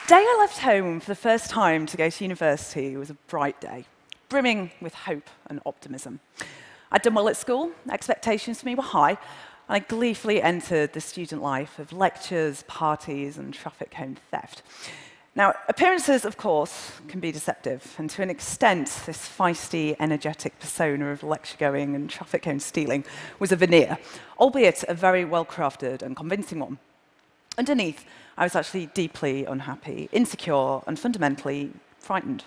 day I left home for the first time to go to university was a bright day, brimming with hope and optimism. I'd done well at school, expectations for me were high, and I gleefully entered the student life of lectures, parties, and traffic cone theft. Now, appearances, of course, can be deceptive, and to an extent, this feisty, energetic persona of lecture-going and traffic cone stealing was a veneer, albeit a very well-crafted and convincing one. Underneath, I was actually deeply unhappy, insecure, and fundamentally frightened.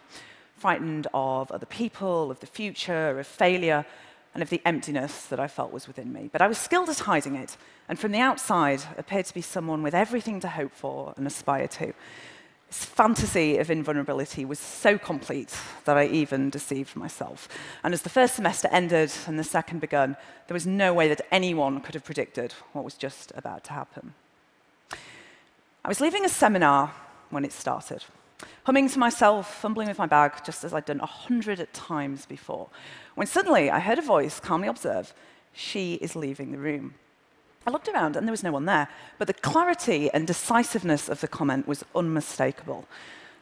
Frightened of other people, of the future, of failure, and of the emptiness that I felt was within me. But I was skilled at hiding it, and from the outside, appeared to be someone with everything to hope for and aspire to. This fantasy of invulnerability was so complete that I even deceived myself. And as the first semester ended and the second begun, there was no way that anyone could have predicted what was just about to happen. I was leaving a seminar when it started, humming to myself, fumbling with my bag, just as I'd done 100 times before, when suddenly I heard a voice calmly observe, "She is leaving the room." I looked around and there was no one there, but the clarity and decisiveness of the comment was unmistakable.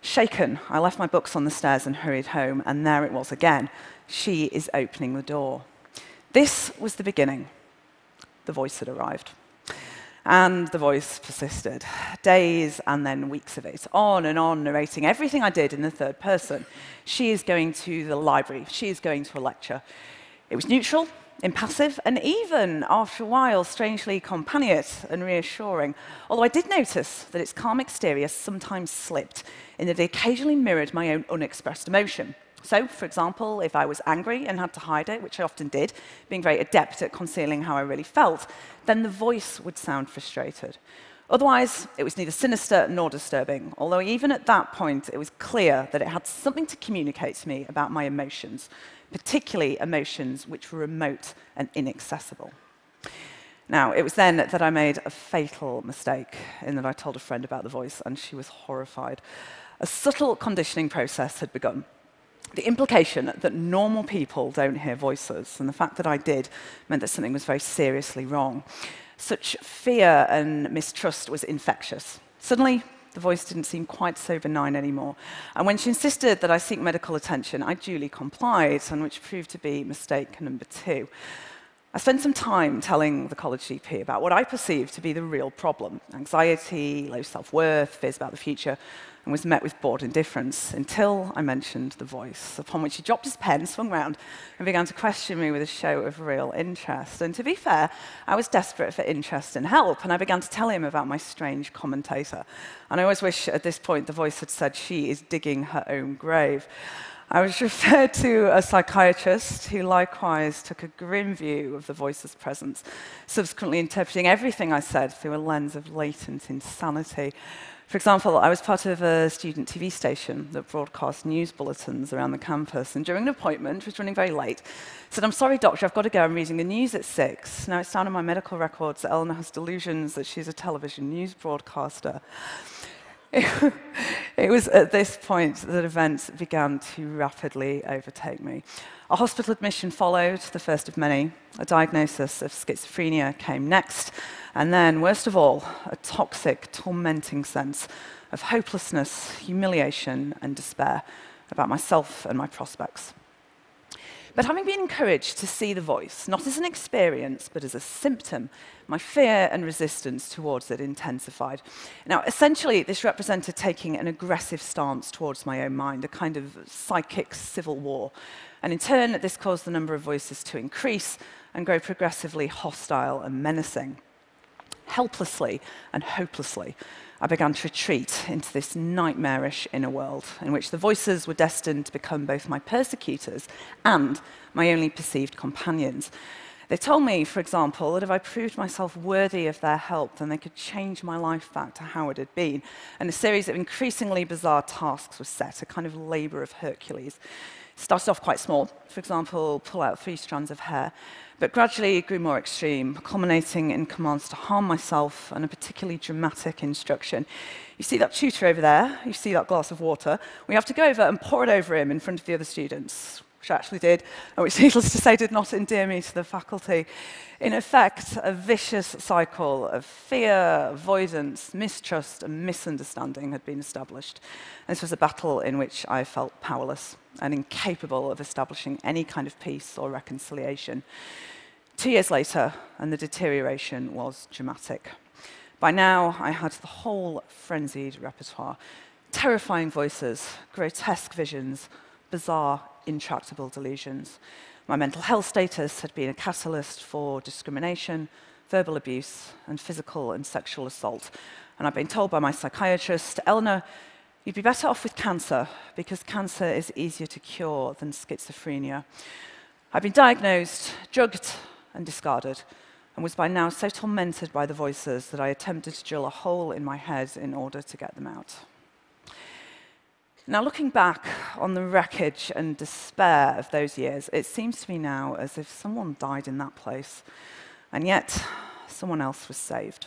Shaken, I left my books on the stairs and hurried home, and there it was again. She is opening the door. This was the beginning. The voice had arrived. And the voice persisted. Days and then weeks of it, on, narrating everything I did in the third person. She is going to the library. She is going to a lecture. It was neutral, impassive, and even, after a while, strangely companionate and reassuring, although I did notice that its calm exterior sometimes slipped, in that it occasionally mirrored my own unexpressed emotion. So, for example, if I was angry and had to hide it, which I often did, being very adept at concealing how I really felt, then the voice would sound frustrated. Otherwise, it was neither sinister nor disturbing, although even at that point, it was clear that it had something to communicate to me about my emotions, particularly emotions which were remote and inaccessible. Now, it was then that I made a fatal mistake, in that I told a friend about the voice, and she was horrified. A subtle conditioning process had begun. The implication that normal people don't hear voices, and the fact that I did, meant that something was very seriously wrong. Such fear and mistrust was infectious. Suddenly, the voice didn't seem quite so benign anymore. And when she insisted that I seek medical attention, I duly complied, and which proved to be mistake number 2. I spent some time telling the college GP about what I perceived to be the real problem: anxiety, low self-worth, fears about the future, and was met with bored indifference until I mentioned the voice, upon which he dropped his pen, swung round, and began to question me with a show of real interest. And to be fair, I was desperate for interest and help, and I began to tell him about my strange commentator. And I always wish at this point the voice had said, "She is digging her own grave." I was referred to a psychiatrist who likewise took a grim view of the voice's presence, subsequently interpreting everything I said through a lens of latent insanity. For example, I was part of a student TV station that broadcast news bulletins around the campus, and during an appointment, which was running very late, said, "I'm sorry, doctor, I've got to go, I'm reading the news at 6. Now, it's down in my medical records that Eleanor has delusions that she's a television news broadcaster. It was at this point that events began to rapidly overtake me. A hospital admission followed, the first of many. A diagnosis of schizophrenia came next. And then, worst of all, a toxic, tormenting sense of hopelessness, humiliation, and despair about myself and my prospects. But having been encouraged to see the voice, not as an experience, but as a symptom, my fear and resistance towards it intensified. Now, essentially, this represented taking an aggressive stance towards my own mind, a kind of psychic civil war. And in turn, this caused the number of voices to increase and grow progressively hostile and menacing. Helplessly and hopelessly, I began to retreat into this nightmarish inner world in which the voices were destined to become both my persecutors and my only perceived companions. They told me, for example, that if I proved myself worthy of their help, then they could change my life back to how it had been. And a series of increasingly bizarre tasks was set, a kind of labor of Hercules. It started off quite small, for example, pull out 3 strands of hair, but gradually it grew more extreme, culminating in commands to harm myself and a particularly dramatic instruction. You see that tutor over there? You see that glass of water? We have to go over and pour it over him in front of the other students. which I actually did, and which, needless to say, did not endear me to the faculty. In effect, a vicious cycle of fear, avoidance, mistrust, and misunderstanding had been established. And this was a battle in which I felt powerless and incapable of establishing any kind of peace or reconciliation. 2 years later, and the deterioration was dramatic. By now, I had the whole frenzied repertoire: terrifying voices, grotesque visions, bizarre, intractable delusions. My mental health status had been a catalyst for discrimination, verbal abuse, and physical and sexual assault. And I'd been told by my psychiatrist, Eleanor, you'd be better off with cancer, because cancer is easier to cure than schizophrenia. I'd been diagnosed, drugged, and discarded, and was by now so tormented by the voices that I attempted to drill a hole in my head in order to get them out. Now, looking back on the wreckage and despair of those years, it seems to me now as if someone died in that place, and yet someone else was saved.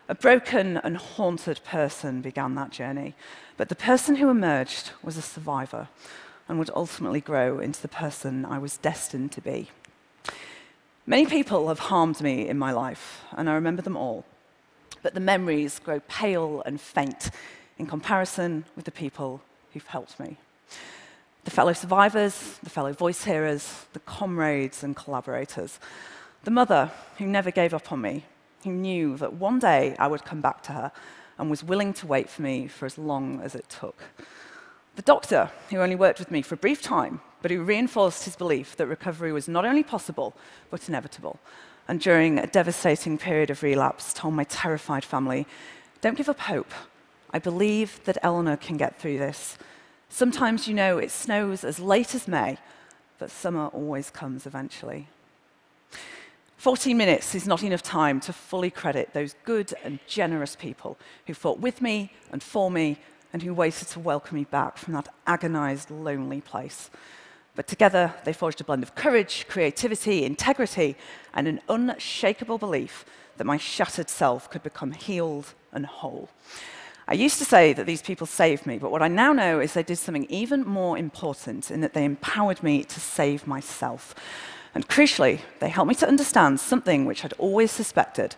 A broken and haunted person began that journey, but the person who emerged was a survivor and would ultimately grow into the person I was destined to be. Many people have harmed me in my life, and I remember them all, but the memories grow pale and faint in comparison with the people who've helped me. The fellow survivors, the fellow voice hearers, the comrades and collaborators. The mother who never gave up on me, who knew that one day I would come back to her and was willing to wait for me for as long as it took. The doctor who only worked with me for a brief time, but who reinforced his belief that recovery was not only possible, but inevitable. And during a devastating period of relapse, told my terrified family, don't give up hope. I believe that Eleanor can get through this. Sometimes, you know, it snows as late as May, but summer always comes eventually. 14 minutes is not enough time to fully credit those good and generous people who fought with me and for me and who waited to welcome me back from that agonized, lonely place. But together, they forged a blend of courage, creativity, integrity, and an unshakable belief that my shattered self could become healed and whole. I used to say that these people saved me, but what I now know is they did something even more important in that they empowered me to save myself. And crucially, they helped me to understand something which I'd always suspected,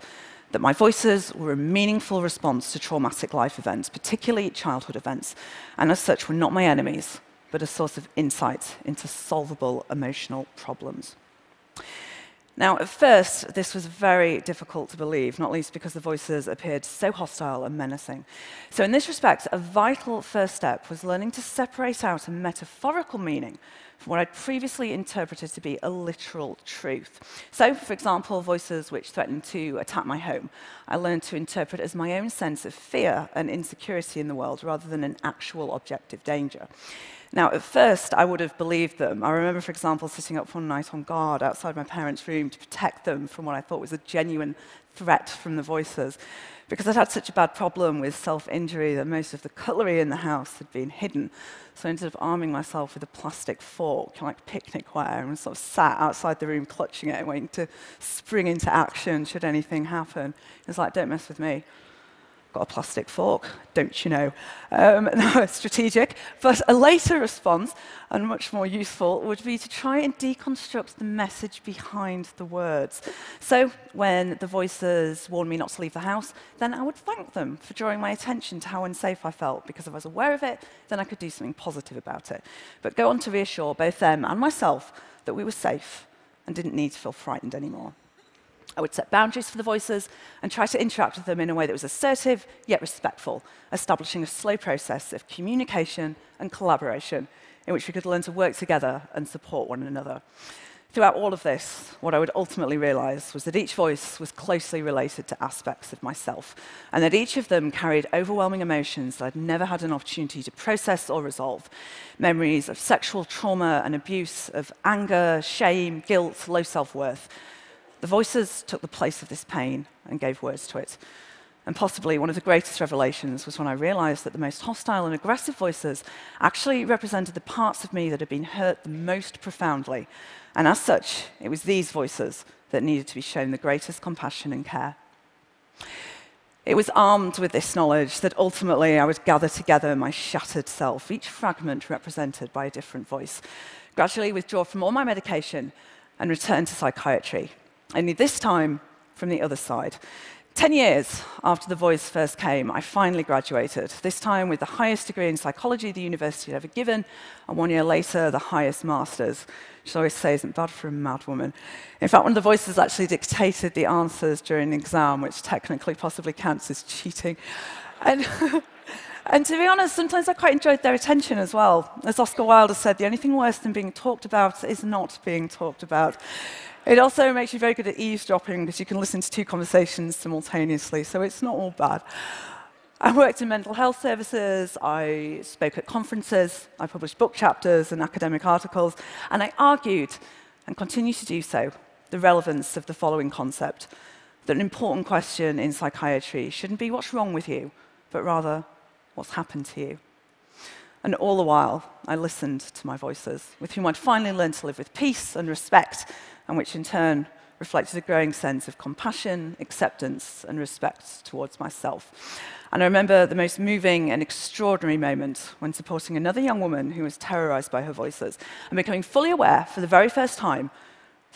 that my voices were a meaningful response to traumatic life events, particularly childhood events, and as such were not my enemies, but a source of insight into solvable emotional problems. Now, at first, this was very difficult to believe, not least because the voices appeared so hostile and menacing. So in this respect, a vital first step was learning to separate out a metaphorical meaning from what I'd previously interpreted to be a literal truth. So, for example, voices which threatened to attack my home, I learned to interpret as my own sense of fear and insecurity in the world rather than an actual objective danger. Now, at first, I would have believed them. I remember, for example, sitting up one night on guard outside my parents' room to protect them from what I thought was a genuine threat from the voices, because I'd had such a bad problem with self-injury that most of the cutlery in the house had been hidden. So I ended up arming myself with a plastic fork, like picnicware, and sort of sat outside the room clutching it and waiting to spring into action should anything happen. It was like, don't mess with me. Got a plastic fork, don't you know? No, strategic. But a later response, and much more useful, would be to try and deconstruct the message behind the words. So when the voices warned me not to leave the house, then I would thank them for drawing my attention to how unsafe I felt, because if I was aware of it, then I could do something positive about it. But go on to reassure both them and myself that we were safe and didn't need to feel frightened anymore. I would set boundaries for the voices and try to interact with them in a way that was assertive yet respectful, establishing a slow process of communication and collaboration in which we could learn to work together and support one another. Throughout all of this, what I would ultimately realize was that each voice was closely related to aspects of myself, and that each of them carried overwhelming emotions that I'd never had an opportunity to process or resolve. Memories of sexual trauma and abuse, of anger, shame, guilt, low self-worth. The voices took the place of this pain and gave words to it. And possibly one of the greatest revelations was when I realized that the most hostile and aggressive voices actually represented the parts of me that had been hurt the most profoundly. And as such, it was these voices that needed to be shown the greatest compassion and care. It was armed with this knowledge that ultimately I would gather together my shattered self, each fragment represented by a different voice, gradually withdraw from all my medication and return to psychiatry, only this time from the other side. 10 years after the voice first came, I finally graduated, this time with the highest degree in psychology the university had ever given, and 1 year later, the highest master's, which I always say isn't bad for a mad woman. In fact, one of the voices actually dictated the answers during the exam, which technically possibly counts as cheating. And, and to be honest, sometimes I quite enjoyed their attention as well. As Oscar Wilde said, the only thing worse than being talked about is not being talked about. It also makes you very good at eavesdropping because you can listen to two conversations simultaneously, so it's not all bad. I worked in mental health services, I spoke at conferences, I published book chapters and academic articles, and I argued, and continue to do so, the relevance of the following concept, that an important question in psychiatry shouldn't be what's wrong with you, but rather what's happened to you. And all the while, I listened to my voices, with whom I'd finally learned to live with peace and respect, and which in turn reflected a growing sense of compassion, acceptance, and respect towards myself. And I remember the most moving and extraordinary moment when supporting another young woman who was terrorized by her voices and becoming fully aware for the very first time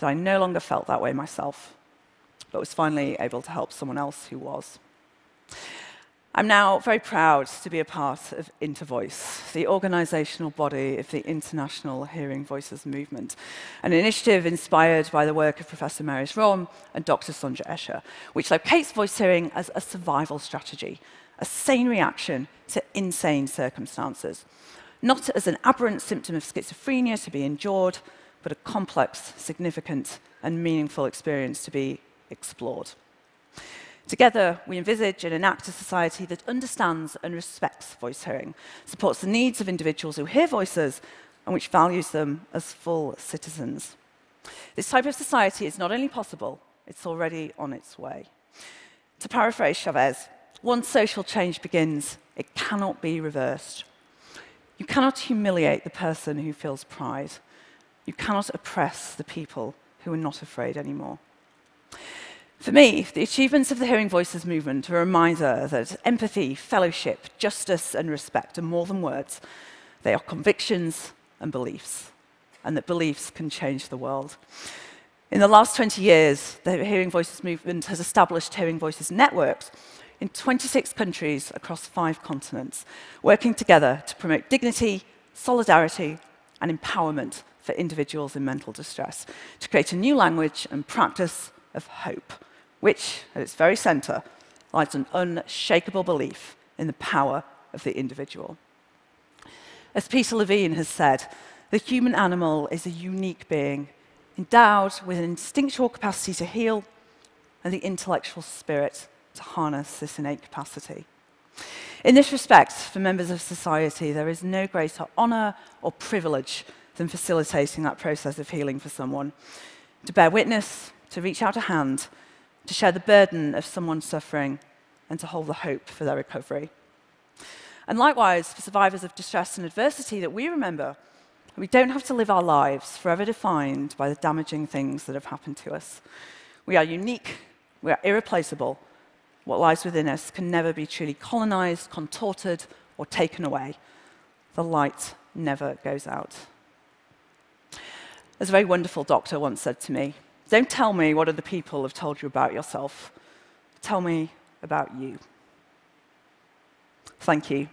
that I no longer felt that way myself, but was finally able to help someone else who was. I'm now very proud to be a part of Intervoice, the organisational body of the International Hearing Voices Movement, an initiative inspired by the work of Professor Marius Romm and Dr. Sonja Escher, which locates voice hearing as a survival strategy, a sane reaction to insane circumstances, not as an aberrant symptom of schizophrenia to be endured, but a complex, significant, and meaningful experience to be explored. Together, we envisage and enact a society that understands and respects voice hearing, supports the needs of individuals who hear voices, and which values them as full citizens. This type of society is not only possible, it's already on its way. To paraphrase Chavez, once social change begins, it cannot be reversed. You cannot humiliate the person who feels pride. You cannot oppress the people who are not afraid anymore. For me, the achievements of the Hearing Voices movement are a reminder that empathy, fellowship, justice, and respect are more than words. They are convictions and beliefs, and that beliefs can change the world. In the last 20 years, the Hearing Voices movement has established Hearing Voices networks in 26 countries across 5 continents, working together to promote dignity, solidarity, and empowerment for individuals in mental distress, to create a new language and practice of hope, which, at its very centre, lies an unshakable belief in the power of the individual. As Peter Levine has said, the human animal is a unique being, endowed with an instinctual capacity to heal and the intellectual spirit to harness this innate capacity. In this respect, for members of society, there is no greater honour or privilege than facilitating that process of healing for someone, to bear witness, to reach out a hand, to share the burden of someone suffering, and to hold the hope for their recovery. And likewise, for survivors of distress and adversity that we remember, we don't have to live our lives forever defined by the damaging things that have happened to us. We are unique, we are irreplaceable. What lies within us can never be truly colonized, contorted, or taken away. The light never goes out. As a very wonderful doctor once said to me, "Don't tell me what other people have told you about yourself. Tell me about you." Thank you.